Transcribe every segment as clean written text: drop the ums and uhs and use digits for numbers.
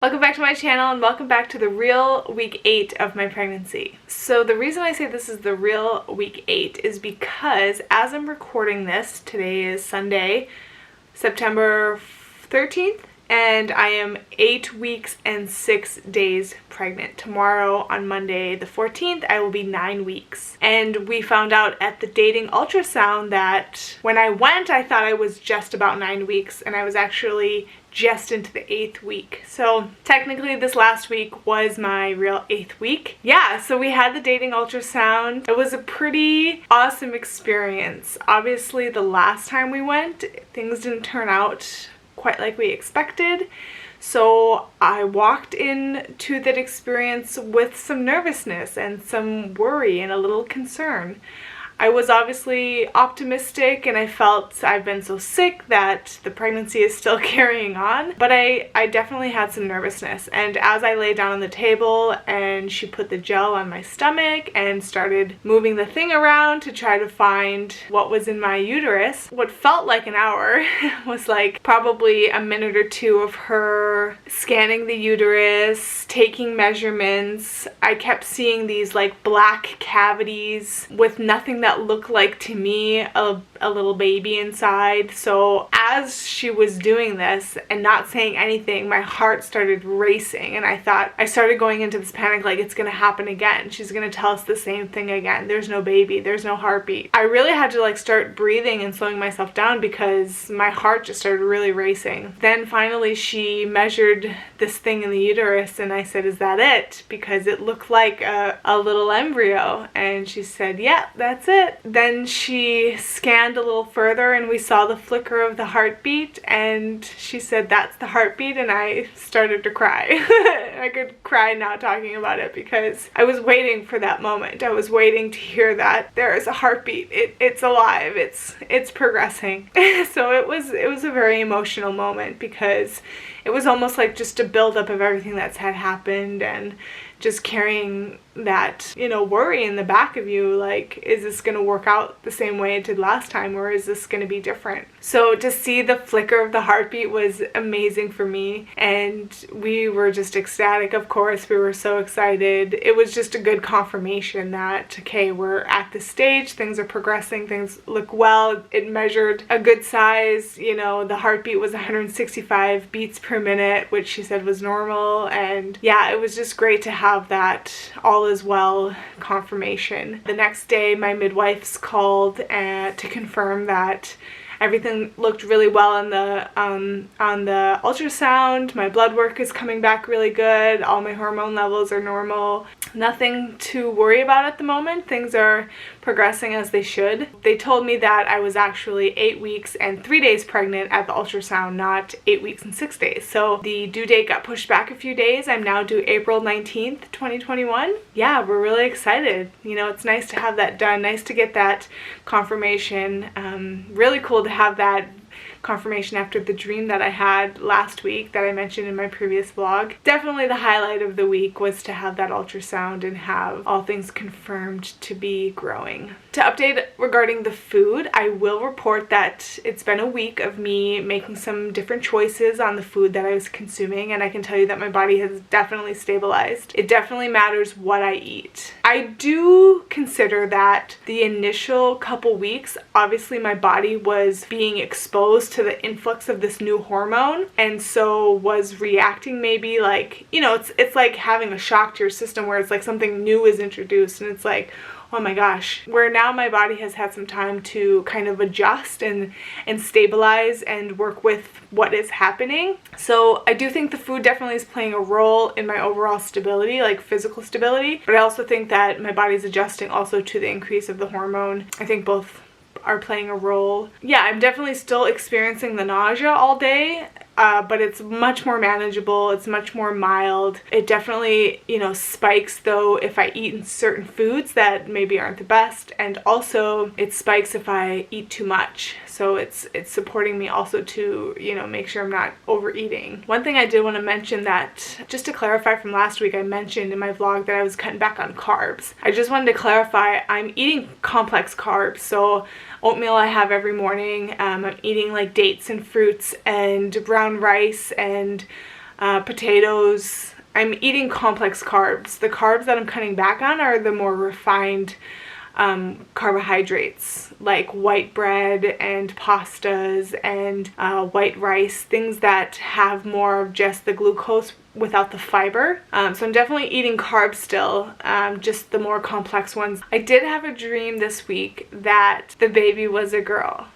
Welcome back to my channel and welcome back to the real week 8 of my pregnancy. So the reason I say this is the real week 8 is because as I'm recording this, today is Sunday, September 13th, and I am 8 weeks and 6 days pregnant. Tomorrow on Monday the 14th, I will be 9 weeks. And we found out at the dating ultrasound that when I went, I thought I was just about 9 weeks and I was actually just into the 8th week. So technically this last week was my real 8th week. Yeah, so we had the dating ultrasound. It was a pretty awesome experience. Obviously the last time we went, things didn't turn out quite like we expected. So I walked into that experience with some nervousness and some worry and a little concern. I was obviously optimistic and I felt I've been so sick that the pregnancy is still carrying on, but I definitely had some nervousness. And as I lay down on the table and she put the gel on my stomach and started moving the thing around to try to find what was in my uterus, what felt like an hour was like probably a minute or two of her scanning the uterus, taking measurements. I kept seeing these like black cavities with nothing that looked like to me a little baby inside. So as she was doing this and not saying anything, my heart started racing and I started going into this panic like it's gonna happen again. She's gonna tell us the same thing again. There's no baby, there's no heartbeat. I really had to like start breathing and slowing myself down because my heart just started really racing. Then finally she measured this thing in the uterus and I said, "Is that it?" Because it looked like a little embryo, and she said, "Yeah, that's it." Then she scanned a little further and we saw the flicker of the heartbeat and she said, "That's the heartbeat," and I started to cry. I could cry now talking about it because I was waiting for that moment. I was waiting to hear that there is a heartbeat. It's alive. It's progressing. So it was a very emotional moment because it was almost like just a buildup of everything that's had happened and just carrying that, worry in the back of you, like, is this gonna work out the same way it did last time, or is this gonna be different? So to see the flicker of the heartbeat was amazing for me, and we were just ecstatic. Of course, we were so excited. It was just a good confirmation that, okay, we're at this stage, things are progressing, things look well. It measured a good size, the heartbeat was 165 beats per minute, which she said was normal, and yeah, it was just great to have that all is well confirmation. The next day my midwives called to confirm that everything looked really well on the ultrasound. My blood work is coming back really good. All my hormone levels are normal. Nothing to worry about at the moment. Things are progressing as they should. They told me that I was actually 8 weeks and 3 days pregnant at the ultrasound, not 8 weeks and 6 days. So the due date got pushed back a few days. I'm now due April 19th, 2021. Yeah, we're really excited. It's nice to have that done. Nice to get that confirmation. Really cool to have that confirmation after the dream that I had last week that I mentioned in my previous vlog. Definitely the highlight of the week was to have that ultrasound and have all things confirmed to be growing. To update regarding the food, I will report that it's been a week of me making some different choices on the food that I was consuming, and I can tell you that my body has definitely stabilized. It definitely matters what I eat. I do consider that the initial couple weeks, obviously my body was being exposed to the influx of this new hormone, and so was reacting maybe like, it's like having a shock to your system where it's like something new is introduced and it's like, oh my gosh. Where now my body has had some time to kind of adjust and stabilize and work with what is happening. So I do think the food definitely is playing a role in my overall stability, like physical stability, but I also think that my body's adjusting also to the increase of the hormone. I think both are playing a role. Yeah, I'm definitely still experiencing the nausea all day, but it's much more manageable. It's much more mild. It definitely, spikes though if I eat in certain foods that maybe aren't the best, and also it spikes if I eat too much. So it's supporting me also to, make sure I'm not overeating. One thing I did want to mention, that just to clarify from last week, I mentioned in my vlog that I was cutting back on carbs. I just wanted to clarify, I'm eating complex carbs. So oatmeal I have every morning. I'm eating like dates and fruits and brown rice and potatoes. I'm eating complex carbs. The carbs that I'm cutting back on are the more refined carbohydrates, like white bread and pastas and white rice, things that have more of just the glucose without the fiber. So I'm definitely eating carbs still, just the more complex ones. I did have a dream this week that the baby was a girl.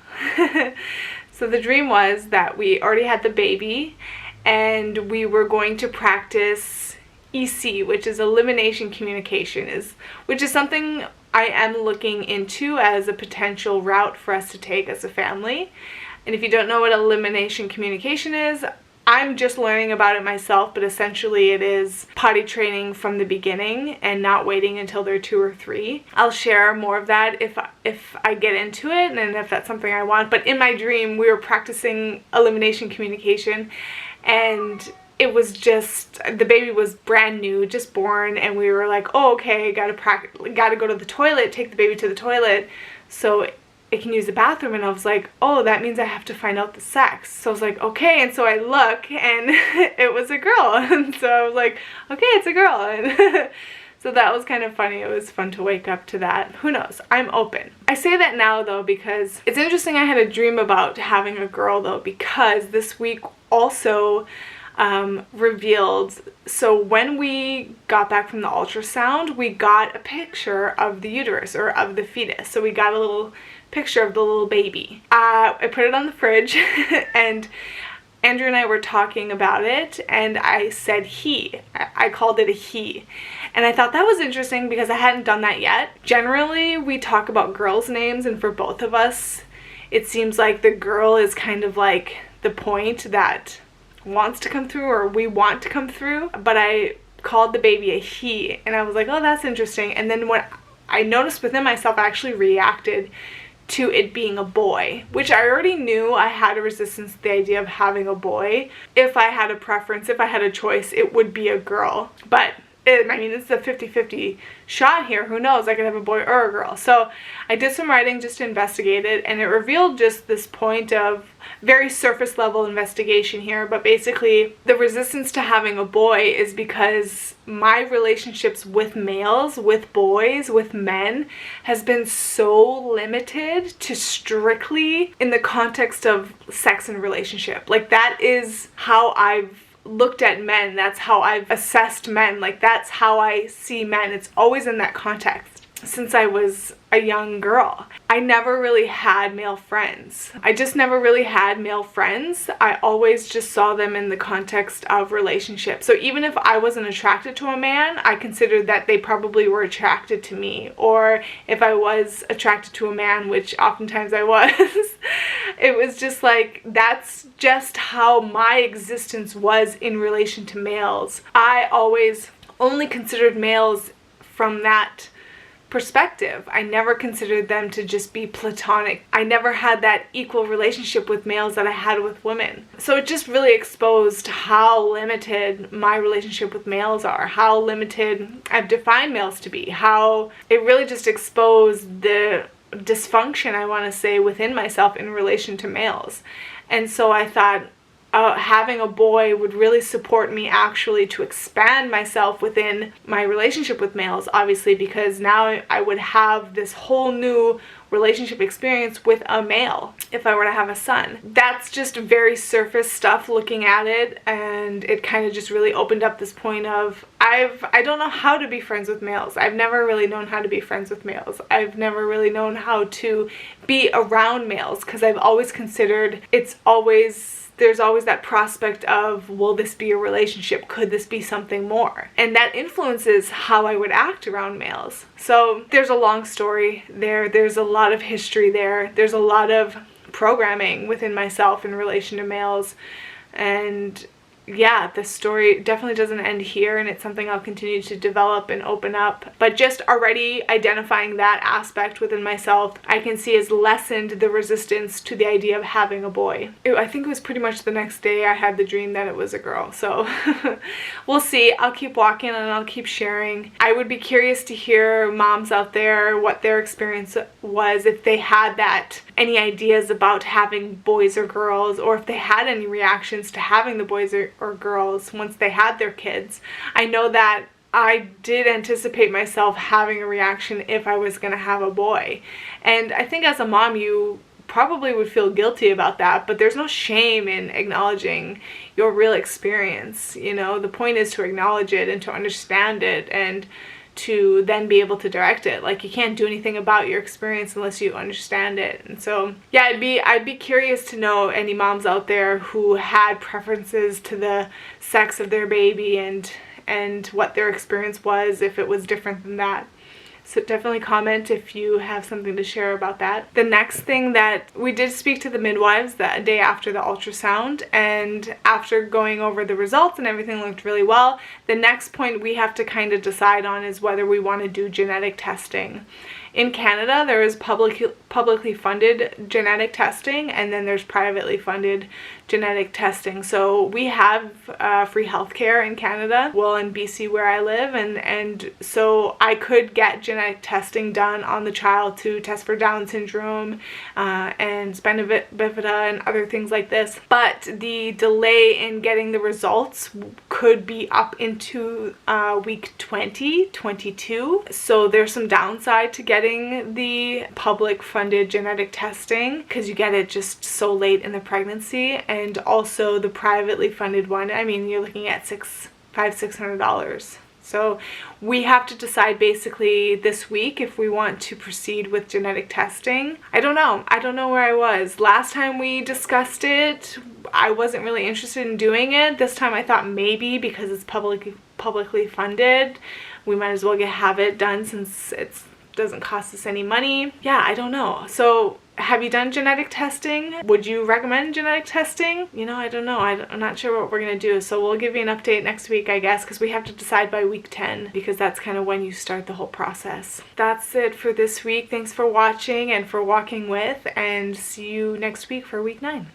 So the dream was that we already had the baby and we were going to practice EC, which is elimination communication, which is something I am looking into as a potential route for us to take as a family. And if you don't know what elimination communication is, I'm just learning about it myself, but essentially it is potty training from the beginning and not waiting until they're 2 or 3. I'll share more of that if I get into it and if that's something I want. But in my dream, we were practicing elimination communication, and it was just, the baby was brand new, just born, and we were like, oh, okay, gotta go to the toilet, take the baby to the toilet so it can use the bathroom. And I was like, oh, that means I have to find out the sex. So I was like, okay, and so I look, and it was a girl. And so I was like, okay, it's a girl. And so that was kind of funny. It was fun to wake up to that. Who knows? I'm open. I say that now, though, because it's interesting. I had a dream about having a girl, though, because this week also revealed, so when we got back from the ultrasound, we got a picture of the uterus, or of the fetus. So we got a little picture of the little baby. I put it on the fridge and Andrew and I were talking about it, and I said he. I called it a he. And I thought that was interesting because I hadn't done that yet. Generally, we talk about girls' names, and for both of us, it seems like the girl is kind of like the point that wants to come through, or we want to come through. But I called the baby a he, and I was like, oh, that's interesting. And then what I noticed within myself, I actually reacted to it being a boy, which I already knew I had a resistance to the idea of having a boy. If I had a preference, if I had a choice, it would be a girl. But I mean, it's a 50-50 shot here. Who knows? I could have a boy or a girl. So I did some writing just to investigate it, and it revealed just this point of very surface level investigation here. But basically, the resistance to having a boy is because my relationships with males, with boys, with men has been so limited to strictly in the context of sex and relationship. Like, that is how I've looked at men, that's how I've assessed men, like that's how I see men. It's always in that context. Since I was a young girl, I never really had male friends. I just never really had male friends. I always just saw them in the context of relationships. So even if I wasn't attracted to a man, I considered that they probably were attracted to me. Or if I was attracted to a man, which oftentimes I was, it was just like, that's just how my existence was in relation to males. I always only considered males from that perspective. I never considered them to just be platonic. I never had that equal relationship with males that I had with women. So it just really exposed how limited my relationship with males are, how limited I've defined males to be, how it really just exposed the dysfunction, I want to say, within myself in relation to males. And so I thought, having a boy would really support me actually to expand myself within my relationship with males, obviously, because now I would have this whole new relationship experience with a male if I were to have a son. That's just very surface stuff looking at it, and it kind of just really opened up this point of I don't know how to be friends with males. I've never really known how to be friends with males. I've never really known how to be around males because I've always considered there's always that prospect of, will this be a relationship? Could this be something more? And that influences how I would act around males. So there's a long story there. There's a lot of history there. There's a lot of programming within myself in relation to males. And yeah, the story definitely doesn't end here, and it's something I'll continue to develop and open up. But just already identifying that aspect within myself, I can see has lessened the resistance to the idea of having a boy. I think it was pretty much the next day I had the dream that it was a girl. So we'll see. I'll keep walking and I'll keep sharing. I would be curious to hear moms out there what their experience was, if they had that any ideas about having boys or girls, or if they had any reactions to having the boys or girls once they had their kids. I know that I did anticipate myself having a reaction if I was going to have a boy. And I think as a mom, you probably would feel guilty about that, but there's no shame in acknowledging your real experience. You know, the point is to acknowledge it and to understand it and to then be able to direct it. Like, you can't do anything about your experience unless you understand it. And so yeah, I'd be curious to know any moms out there who had preferences to the sex of their baby and what their experience was, if it was different than that. So definitely comment if you have something to share about that. The next thing, that we did speak to the midwives that day after the ultrasound, and after going over the results and everything looked really well, the next point we have to kind of decide on is whether we want to do genetic testing. In Canada, there is publicly funded genetic testing, and then there's privately funded genetic testing. So we have free healthcare in Canada, well, in BC where I live, and so I could get genetic testing done on the child to test for Down syndrome and spina bifida and other things like this. But the delay in getting the results could be up into week 20, 22. So there's some downside to getting the public funded genetic testing because you get it just so late in the pregnancy, and also the privately funded one, I mean, you're looking at $600. So we have to decide basically this week if we want to proceed with genetic testing. I don't know where I was. Last time we discussed it, I wasn't really interested in doing it. This time I thought maybe because it's publicly funded, we might as well have it done since it doesn't cost us any money. Yeah, I don't know. So have you done genetic testing? Would you recommend genetic testing? You know, I don't know. I'm not sure what we're going to do. So we'll give you an update next week, I guess, because we have to decide by week 10, because that's kind of when you start the whole process. That's it for this week. Thanks for watching and for walking with, and see you next week for week 9.